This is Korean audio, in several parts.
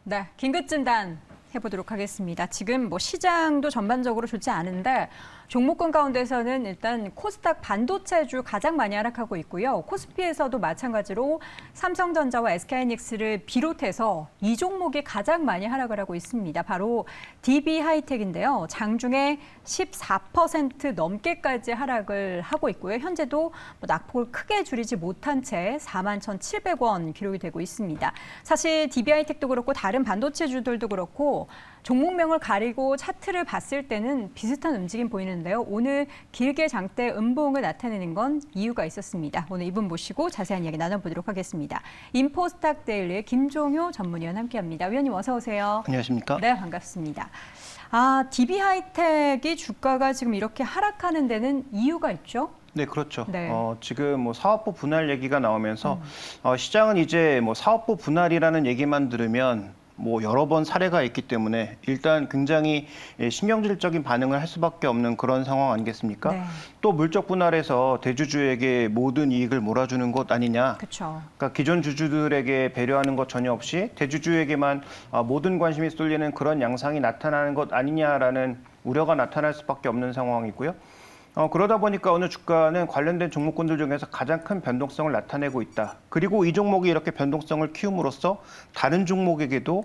네, 긴급 진단 해보도록 하겠습니다. 지금 뭐 시장도 전반적으로 좋지 않은데 종목군 가운데서는 일단 코스닥 반도체주 가장 많이 하락하고 있고요. 코스피에서도 마찬가지로 삼성전자와 SK하이닉스를 비롯해서 이 종목이 가장 많이 하락을 하고 있습니다. 바로 DB하이텍인데요. 장중에 14% 넘게까지 하락을 하고 있고요. 현재도 낙폭을 크게 줄이지 못한 채 41,700원 기록이 되고 있습니다. 사실 DB하이텍도 그렇고 다른 반도체주들도 그렇고 종목명을 가리고 차트를 봤을 때는 비슷한 움직임 보이는데요. 오늘 길게 장대 음봉을 나타내는 건 이유가 있었습니다. 오늘 이분 모시고 자세한 이야기 나눠보도록 하겠습니다. 인포스탁 데일리의 김종효 전문위원 함께합니다. 위원님 어서 오세요. 안녕하십니까? 네, 반갑습니다. DB하이텍이 주가가 지금 이렇게 하락하는 데는 이유가 있죠? 네, 그렇죠. 네. 지금 뭐 사업부 분할 얘기가 나오면서 시장은 이제 뭐 사업부 분할이라는 얘기만 들으면 뭐 여러 번 사례가 있기 때문에 일단 굉장히 신경질적인 반응을 할 수밖에 없는 그런 상황 아니겠습니까? 네. 또 물적 분할에서 대주주에게 모든 이익을 몰아주는 것 아니냐? 그렇죠. 그러니까 기존 주주들에게 배려하는 것 전혀 없이 대주주에게만 모든 관심이 쏠리는 그런 양상이 나타나는 것 아니냐라는 우려가 나타날 수밖에 없는 상황이고요. 그러다 보니까 오늘 주가는 관련된 종목군들 중에서 가장 큰 변동성을 나타내고 있다. 그리고 이 종목이 이렇게 변동성을 키움으로써 다른 종목에게도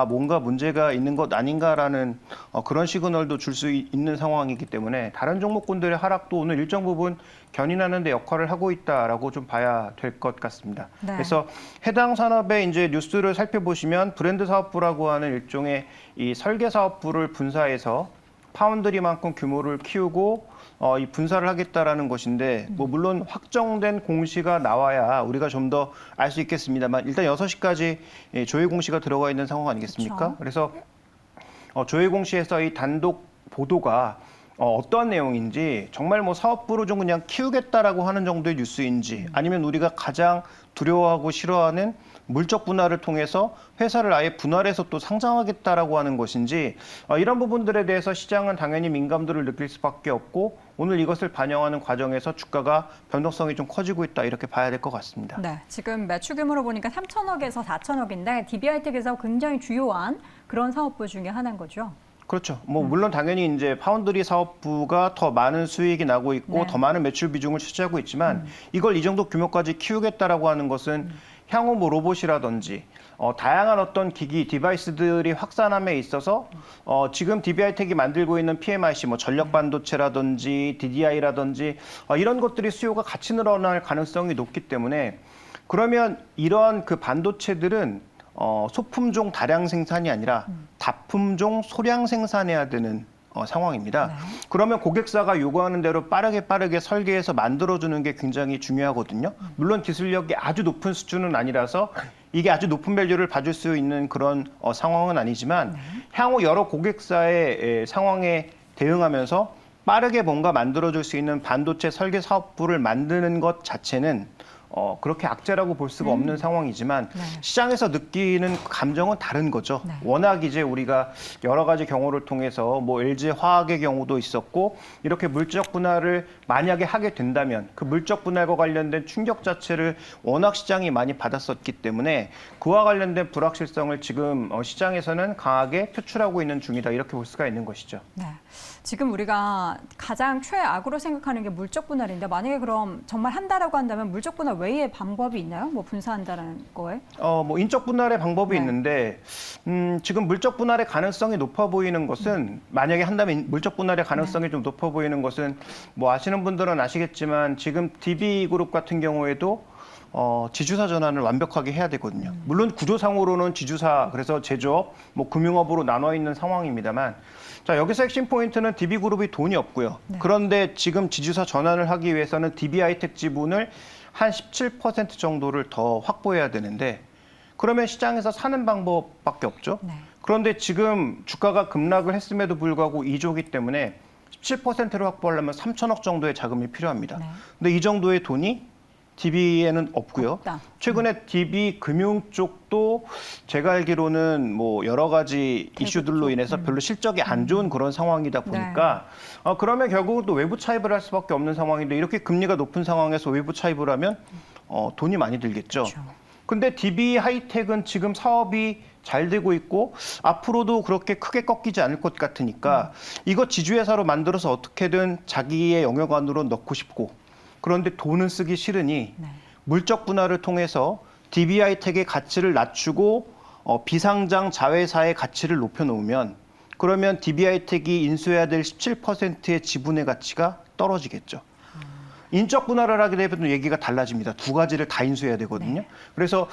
뭔가 문제가 있는 것 아닌가라는 그런 시그널도 줄 수 있는 상황이기 때문에 다른 종목군들의 하락도 오늘 일정 부분 견인하는 데 역할을 하고 있다라고 좀 봐야 될 것 같습니다. 네. 그래서 해당 산업의 이제 뉴스를 살펴보시면 브랜드 사업부라고 하는 일종의 이 설계 사업부를 분사해서 파운드리만큼 규모를 키우고 이 분사를 하겠다라는 것인데 뭐 물론 확정된 공시가 나와야 우리가 좀 더 알 수 있겠습니다만 일단 6시까지 조회 공시가 들어가 있는 상황 아니겠습니까? 그렇죠. 그래서 조회 공시에서 이 단독 보도가 어떠한 내용인지 정말 뭐 사업부로 좀 그냥 키우겠다라고 하는 정도의 뉴스인지 아니면 우리가 가장 두려워하고 싫어하는 물적 분할을 통해서 회사를 아예 분할해서 또 상장하겠다라고 하는 것인지 이런 부분들에 대해서 시장은 당연히 민감도를 느낄 수밖에 없고 오늘 이것을 반영하는 과정에서 주가가 변동성이 좀 커지고 있다 이렇게 봐야 될 것 같습니다. 네, 지금 매출 규모로 보니까 3천억에서 4천억인데 DB하이텍에서 굉장히 주요한 그런 사업부 중에 하나인 거죠. 그렇죠. 뭐 물론 당연히 이제 파운드리 사업부가 더 많은 수익이 나고 있고 네. 더 많은 매출 비중을 차지하고 있지만 이걸 이 정도 규모까지 키우겠다라고 하는 것은 향후 뭐 로봇이라든지 다양한 어떤 기기, 디바이스들이 확산함에 있어서 지금 DB하이텍이 만들고 있는 PMIC, 뭐 전력 반도체라든지 DDI라든지 이런 것들이 수요가 같이 늘어날 가능성이 높기 때문에 그러면 이러한 그 반도체들은 소품종 다량 생산이 아니라 다품종 소량 생산해야 되는 상황입니다. 네. 그러면 고객사가 요구하는 대로 빠르게 설계해서 만들어주는 게 굉장히 중요하거든요. 물론 기술력이 아주 높은 수준은 아니라서 이게 아주 높은 밸류를 봐줄 수 있는 그런 상황은 아니지만 향후 여러 고객사의 상황에 대응하면서 빠르게 뭔가 만들어줄 수 있는 반도체 설계 사업부를 만드는 것 자체는 그렇게 악재라고 볼 수가 없는 상황이지만 네. 시장에서 느끼는 감정은 다른 거죠. 네. 워낙 이제 우리가 여러 가지 경우를 통해서 뭐 LG 화학의 경우도 있었고 이렇게 물적 분할을 만약에 하게 된다면 그 물적 분할과 관련된 충격 자체를 워낙 시장이 많이 받았었기 때문에 그와 관련된 불확실성을 지금 시장에서는 강하게 표출하고 있는 중이다 이렇게 볼 수가 있는 것이죠. 네. 지금 우리가 가장 최악으로 생각하는 게 물적 분할인데 만약에 그럼 정말 한다라고 한다면 물적 분할 외에 방법이 있나요? 뭐 분사한다는 거에? 뭐 인적 분할의 방법이 네. 있는데 지금 물적 분할의 가능성이 높아 보이는 것은 만약에 한다면 물적 분할의 가능성이 좀 높아 보이는 것은 뭐 아시는 분들은 아시겠지만 지금 DB그룹 같은 경우에도 지주사 전환을 완벽하게 해야 되거든요. 물론 구조상으로는 지주사 그래서 제조업, 뭐 금융업으로 나눠 있는 상황입니다만 자 여기서 핵심 포인트는 DB그룹이 돈이 없고요. 네. 그런데 지금 지주사 전환을 하기 위해서는 DB하이텍 지분을 한 17% 정도를 더 확보해야 되는데 그러면 시장에서 사는 방법밖에 없죠. 네. 그런데 지금 주가가 급락을 했음에도 불구하고 2조기 때문에 17%를 확보하려면 3천억 정도의 자금이 필요합니다. 네. 근데 이 정도의 돈이 DB에는 없고요. 없다. 최근에 DB 금융 쪽도 제가 알기로는 뭐 여러 가지 이슈들로 인해서 별로 실적이 안 좋은 그런 상황이다 보니까 그러면 결국은 또 외부 차입을 할 수밖에 없는 상황인데 이렇게 금리가 높은 상황에서 외부 차입을 하면 돈이 많이 들겠죠. 그렇죠. 근데 DB 하이텍은 지금 사업이 잘 되고 있고 앞으로도 그렇게 크게 꺾이지 않을 것 같으니까 이거 지주회사로 만들어서 어떻게든 자기의 영역 안으로 넣고 싶고 그런데 돈은 쓰기 싫으니 네. 물적 분할을 통해서 DB하이텍의 가치를 낮추고 비상장 자회사의 가치를 높여놓으면 그러면 DB하이텍이 인수해야 될 17%의 지분의 가치가 떨어지겠죠. 인적 분할을 하게 되면 얘기가 달라집니다. 두 가지를 다 인수해야 되거든요. 네. 그래서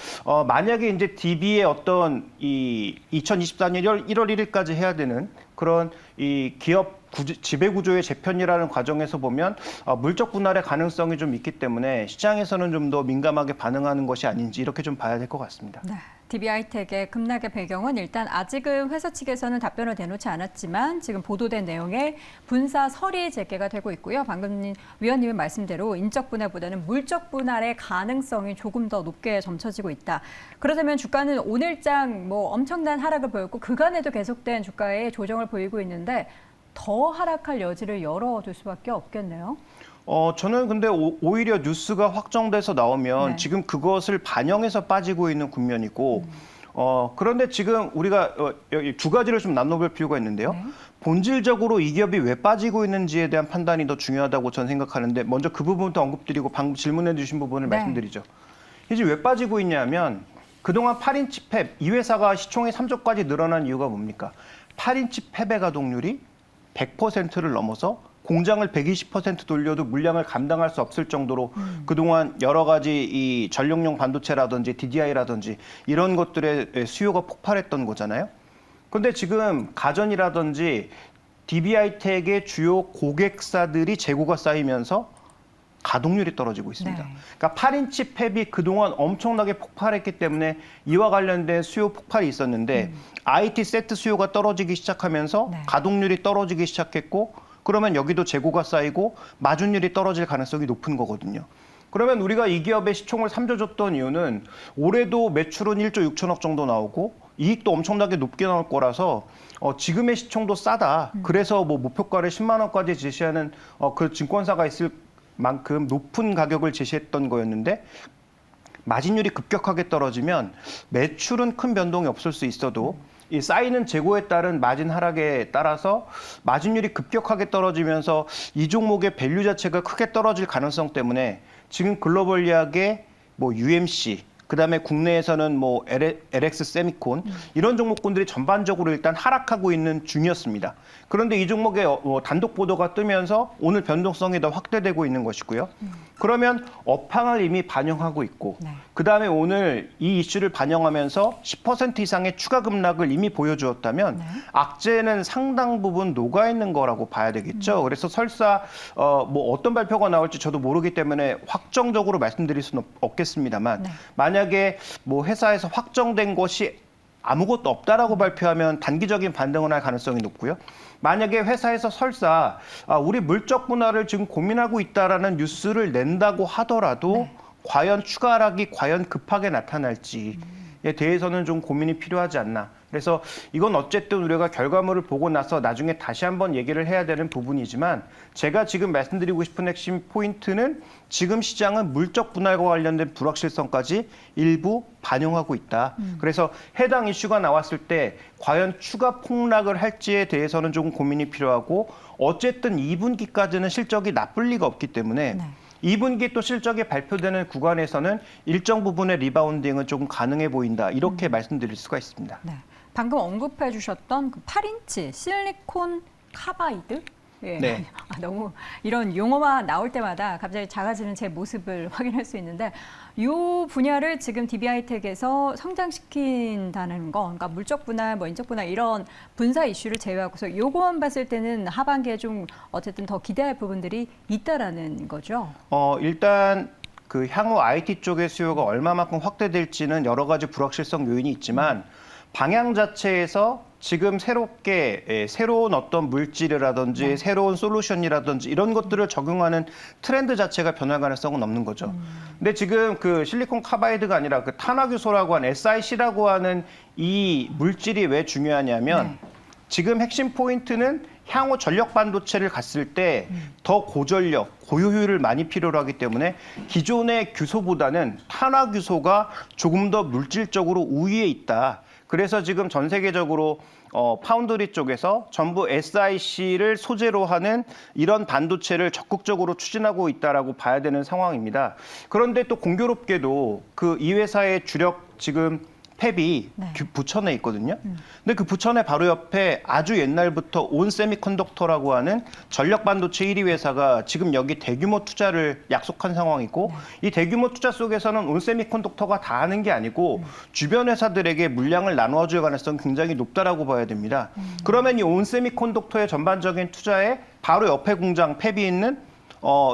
만약에 이제 DB의 어떤 이 2024년 1월 1일까지 해야 되는 그런 이 기업 지배 구조의 재편이라는 과정에서 보면 물적 분할의 가능성이 좀 있기 때문에 시장에서는 좀 더 민감하게 반응하는 것이 아닌지 이렇게 좀 봐야 될 것 같습니다. 네. DB하이텍의 급락의 배경은 일단 아직은 회사 측에서는 답변을 내놓지 않았지만 지금 보도된 내용에 분사설이 제기가 되고 있고요. 방금 위원님의 말씀대로 인적 분할보다는 물적 분할의 가능성이 조금 더 높게 점쳐지고 있다. 그렇다면 주가는 오늘장 뭐 엄청난 하락을 보였고 그간에도 계속된 주가의 조정을 보이고 있는데 더 하락할 여지를 열어둘 수밖에 없겠네요. 저는 근데 오히려 뉴스가 확정돼서 나오면 네. 지금 그것을 반영해서 빠지고 있는 국면이고 그런데 지금 우리가 여기 두 가지를 좀 나눠볼 필요가 있는데요. 네. 본질적으로 이 기업이 왜 빠지고 있는지에 대한 판단이 더 중요하다고 저는 생각하는데 먼저 그 부분부터 언급드리고 방금 질문해 주신 부분을 네. 말씀드리죠. 이제 왜 빠지고 있냐면 그동안 8인치 팹, 이 회사가 시총이 3조까지 늘어난 이유가 뭡니까? 8인치 팹의 가동률이 100%를 넘어서 공장을 120% 돌려도 물량을 감당할 수 없을 정도로 그동안 여러 가지 이 전력용 반도체라든지 DDI라든지 이런 것들의 수요가 폭발했던 거잖아요. 근데 지금 가전이라든지 DB하이텍의 주요 고객사들이 재고가 쌓이면서 가동률이 떨어지고 있습니다. 네. 그러니까 8인치 팹이 그동안 엄청나게 폭발했기 때문에 이와 관련된 수요 폭발이 있었는데 IT 세트 수요가 떨어지기 시작하면서 네. 가동률이 떨어지기 시작했고 그러면 여기도 재고가 쌓이고 마진율이 떨어질 가능성이 높은 거거든요. 그러면 우리가 이 기업의 시총을 3조 줬던 이유는 올해도 매출은 1조 6천억 정도 나오고 이익도 엄청나게 높게 나올 거라서 지금의 시총도 싸다. 그래서 뭐 목표가를 10만 원까지 제시하는 그 증권사가 있을 만큼 높은 가격을 제시했던 거였는데 마진율이 급격하게 떨어지면 매출은 큰 변동이 없을 수 있어도 이 쌓이는 재고에 따른 마진 하락에 따라서 마진율이 급격하게 떨어지면서 이 종목의 밸류 자체가 크게 떨어질 가능성 때문에 지금 글로벌리하게 뭐 UMC 그다음에 국내에서는 뭐 LX 세미콘 이런 종목군들이 전반적으로 일단 하락하고 있는 중이었습니다. 그런데 이 종목의 단독 보도가 뜨면서 오늘 변동성이 더 확대되고 있는 것이고요. 그러면 업황을 이미 반영하고 있고 네. 그다음에 오늘 이 이슈를 반영하면서 10% 이상의 추가 급락을 이미 보여주었다면 네. 악재는 상당 부분 녹아 있는 거라고 봐야 되겠죠. 그래서 설사 뭐 어떤 발표가 나올지 저도 모르기 때문에 확정적으로 말씀드릴 수는 없겠습니다만 네. 만약에 뭐 회사에서 확정된 것이 아무것도 없다라고 발표하면 단기적인 반등을 할 가능성이 높고요. 만약에 회사에서 설사 우리 물적 분할을 지금 고민하고 있다라는 뉴스를 낸다고 하더라도 네. 과연 추가 하락이 과연 급하게 나타날지에 대해서는 좀 고민이 필요하지 않나. 그래서 이건 어쨌든 우리가 결과물을 보고 나서 나중에 다시 한번 얘기를 해야 되는 부분이지만 제가 지금 말씀드리고 싶은 핵심 포인트는 지금 시장은 물적 분할과 관련된 불확실성까지 일부 반영하고 있다. 그래서 해당 이슈가 나왔을 때 과연 추가 폭락을 할지에 대해서는 조금 고민이 필요하고 어쨌든 2분기까지는 실적이 나쁠 리가 없기 때문에 네. 2분기 또 실적이 발표되는 구간에서는 일정 부분의 리바운딩은 조금 가능해 보인다. 이렇게 말씀드릴 수가 있습니다. 네. 방금 언급해 주셨던 그 8인치 실리콘 카바이드? 예. 네. 너무 이런 용어만 나올 때마다 갑자기 작아지는 제 모습을 확인할 수 있는데 이 분야를 지금 DB하이텍에서 성장시킨다는 거, 그러니까 물적 분할, 뭐 인적 분할 이런 분사 이슈를 제외하고서 요거만 봤을 때는 하반기에 좀 어쨌든 더 기대할 부분들이 있다라는 거죠. 일단 그 향후 IT 쪽의 수요가 얼마만큼 확대될지는 여러 가지 불확실성 요인이 있지만 방향 자체에서 지금 새로운 어떤 물질이라든지 새로운 솔루션이라든지 이런 것들을 적용하는 트렌드 자체가 변할 가능성은 없는 거죠. 근데 지금 그 실리콘 카바이드가 아니라 그 탄화규소라고 하는 SiC라고 하는 이 물질이 왜 중요하냐면 지금 핵심 포인트는 향후 전력 반도체를 갔을 때 더 고전력, 고효율을 많이 필요로 하기 때문에 기존의 규소보다는 탄화규소가 조금 더 물질적으로 우위에 있다. 그래서 지금 전 세계적으로 파운드리 쪽에서 전부 SiC를 소재로 하는 이런 반도체를 적극적으로 추진하고 있다라고 봐야 되는 상황입니다. 그런데 또 공교롭게도 그 이 회사의 주력 지금 팹이 네. 부천에 있거든요. 근데 그 부천의 바로 옆에 아주 옛날부터 온 세미컨덕터라고 하는 전력 반도체 1위 회사가 지금 여기 대규모 투자를 약속한 상황이고 이 대규모 투자 속에서는 온 세미컨덕터가 다 하는 게 아니고 주변 회사들에게 물량을 나누어 줄 가능성이 굉장히 높다라고 봐야 됩니다. 그러면 이 온 세미컨덕터의 전반적인 투자에 바로 옆에 공장 팹이 있는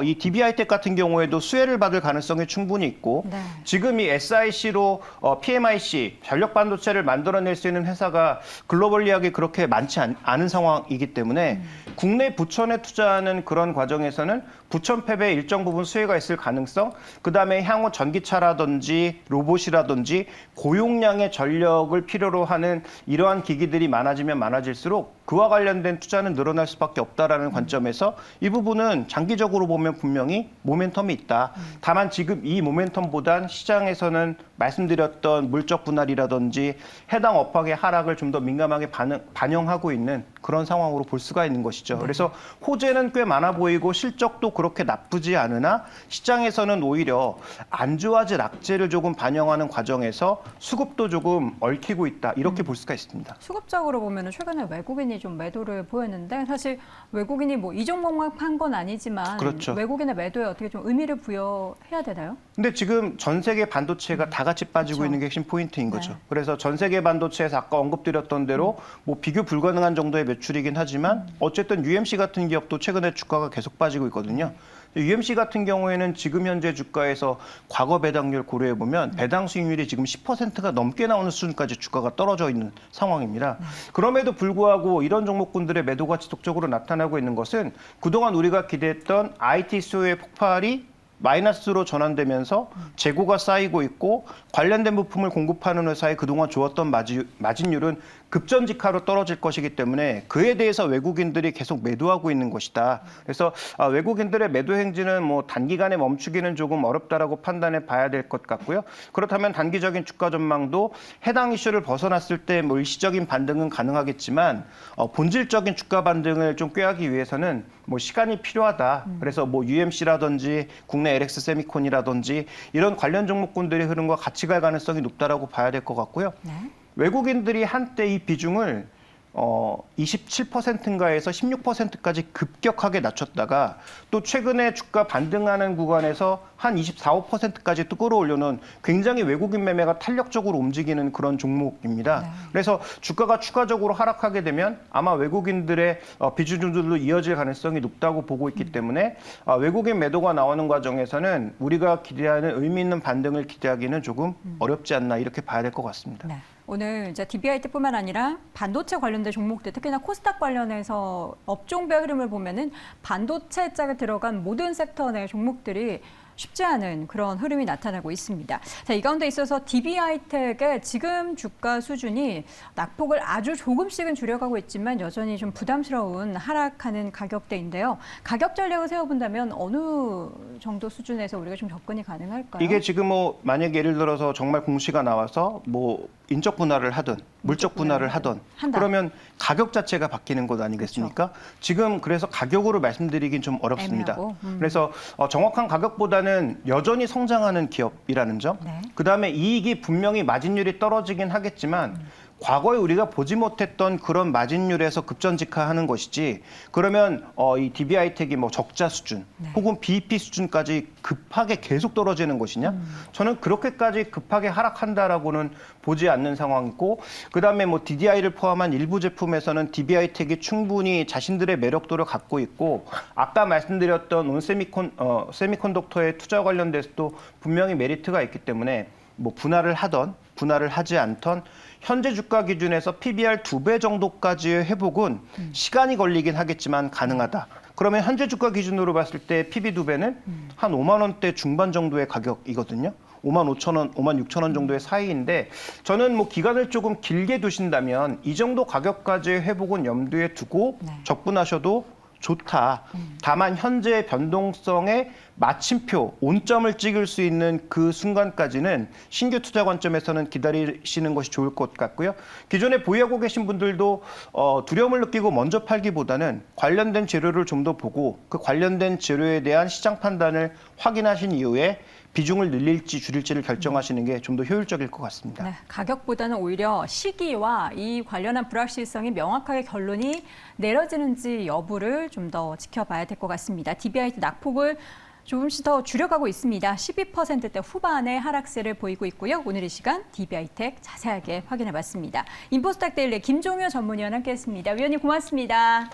이 DB하이텍 같은 경우에도 수혜를 받을 가능성이 충분히 있고 네. 지금 이 SiC로 PMIC 전력 반도체를 만들어낼 수 있는 회사가 글로벌리하게 그렇게 많지 않은 상황이기 때문에 국내 부천에 투자하는 그런 과정에서는 부천 팹에 일정 부분 수혜가 있을 가능성, 그다음에 향후 전기차라든지 로봇이라든지 고용량의 전력을 필요로 하는 이러한 기기들이 많아지면 많아질수록 그와 관련된 투자는 늘어날 수밖에 없다라는 관점에서 이 부분은 장기적으로 보면 분명히 모멘텀이 있다. 다만 지금 이 모멘텀보단 시장에서는 말씀드렸던 물적 분할이라든지 해당 업황의 하락을 좀 더 민감하게 반영하고 있는 그런 상황으로 볼 수가 있는 것이죠. 그래서 호재는 꽤 많아 보이고 실적도 그렇게 나쁘지 않으나 시장에서는 오히려 안 좋아질 악재를 조금 반영하는 과정에서 수급도 조금 얽히고 있다. 이렇게 볼 수가 있습니다. 수급적으로 보면 최근에 외국인이 좀 매도를 보였는데 사실 외국인이 뭐 이 종목만 판 건 아니지만 그렇죠. 외국인의 매도에 어떻게 좀 의미를 부여해야 되나요? 근데 지금 전 세계 반도체가 다 같이 빠지고 그렇죠. 있는 게 핵심 포인트인 거죠. 네. 그래서 전 세계 반도체에서 아까 언급드렸던 대로 뭐 비교 불가능한 정도의 매출이긴 하지만 어쨌든 UMC 같은 기업도 최근에 주가가 계속 빠지고 있거든요. UMC 같은 경우에는 지금 현재 주가에서 과거 배당률 고려해 보면 배당 수익률이 지금 10%가 넘게 나오는 수준까지 주가가 떨어져 있는 상황입니다. 그럼에도 불구하고 이런 종목군들의 매도가 지속적으로 나타나고 있는 것은 그동안 우리가 기대했던 IT 수요의 폭발이 마이너스로 전환되면서 재고가 쌓이고 있고 관련된 부품을 공급하는 회사에 그동안 좋았던 마진율은 급전직하로 떨어질 것이기 때문에 그에 대해서 외국인들이 계속 매도하고 있는 것이다. 그래서 외국인들의 매도 행진은 뭐 단기간에 멈추기는 조금 어렵다라고 판단해 봐야 될 것 같고요. 그렇다면 단기적인 주가 전망도 해당 이슈를 벗어났을 때 뭐 일시적인 반등은 가능하겠지만 본질적인 주가 반등을 좀 꾀하기 위해서는 뭐 시간이 필요하다. 그래서 뭐 UMC라든지 국내 LX 세미콘이라든지 이런 관련 종목군들의 흐름과 같이 갈 가능성이 높다라고 봐야 될 것 같고요. 네. 외국인들이 한때 이 비중을 27%인가에서 16%까지 급격하게 낮췄다가 또 최근에 주가 반등하는 구간에서 한 24, 5%까지 또 끌어올려놓은 굉장히 외국인 매매가 탄력적으로 움직이는 그런 종목입니다. 네. 그래서 주가가 추가적으로 하락하게 되면 아마 외국인들의 비중들도 이어질 가능성이 높다고 보고 있기 때문에 외국인 매도가 나오는 과정에서는 우리가 기대하는 의미 있는 반등을 기대하기는 조금 어렵지 않나 이렇게 봐야 될 것 같습니다. 네. 오늘 이제 DB하이텍뿐만 아니라 반도체 관련된 종목들, 특히나 코스닥 관련해서 업종별 흐름을 보면은 반도체 짝에 들어간 모든 섹터 내 종목들이 쉽지 않은 그런 흐름이 나타나고 있습니다. 자, 이 가운데 있어서 DB하이텍의 지금 주가 수준이 낙폭을 아주 조금씩은 줄여가고 있지만 여전히 좀 부담스러운 하락하는 가격대인데요. 가격 전략을 세워본다면 어느 정도 수준에서 우리가 좀 접근이 가능할까요? 이게 지금 뭐 만약에 예를 들어서 정말 공시가 나와서 뭐 인적 분할을 하든 물적 분할을 하든 한다. 그러면 가격 자체가 바뀌는 것 아니겠습니까? 지금 그래서 가격으로 말씀드리긴 좀 어렵습니다. 애매하고. 그래서 정확한 가격보다는 여전히 성장하는 기업이라는 점. 네. 그다음에 이익이 분명히 마진율이 떨어지긴 하겠지만 과거에 우리가 보지 못했던 그런 마진율에서 급전직하하는 것이지 그러면 이 DB하이텍이 뭐 적자 수준 혹은 BEP 수준까지 급하게 계속 떨어지는 것이냐? 저는 그렇게까지 급하게 하락한다라고는 보지 않는 상황이고 그다음에 뭐 DDI를 포함한 일부 제품에서는 DB하이텍이 충분히 자신들의 매력도를 갖고 있고 아까 말씀드렸던 온 세미컨덕터의 투자 관련돼서도 분명히 메리트가 있기 때문에 뭐 분할을 하던 분할을 하지 않던 현재 주가 기준에서 PBR 2배 정도까지의 회복은 시간이 걸리긴 하겠지만 가능하다. 그러면 현재 주가 기준으로 봤을 때 PB 2배는 한 5만 원대 중반 정도의 가격이거든요. 5만 5천 원, 5만 6천 원 정도의 사이인데 저는 뭐 기간을 조금 길게 두신다면 이 정도 가격까지의 회복은 염두에 두고 네. 접근하셔도 좋다. 다만 현재의 변동성에 마침표, 온점을 찍을 수 있는 그 순간까지는 신규 투자 관점에서는 기다리시는 것이 좋을 것 같고요. 기존에 보유하고 계신 분들도 두려움을 느끼고 먼저 팔기보다는 관련된 재료를 좀 더 보고 그 관련된 재료에 대한 시장 판단을 확인하신 이후에 비중을 늘릴지 줄일지를 결정하시는 게 좀 더 효율적일 것 같습니다. 네, 가격보다는 오히려 시기와 이 관련한 불확실성이 명확하게 결론이 내려지는지 여부를 좀 더 지켜봐야 될 것 같습니다. DBIT 낙폭을 조금씩 더 줄여가고 있습니다. 12%대 후반의 하락세를 보이고 있고요. 오늘 이 시간 DBI텍 자세하게 확인해봤습니다. 인포스탁 데일리 김종효 전문위원 함께했습니다. 위원님 고맙습니다.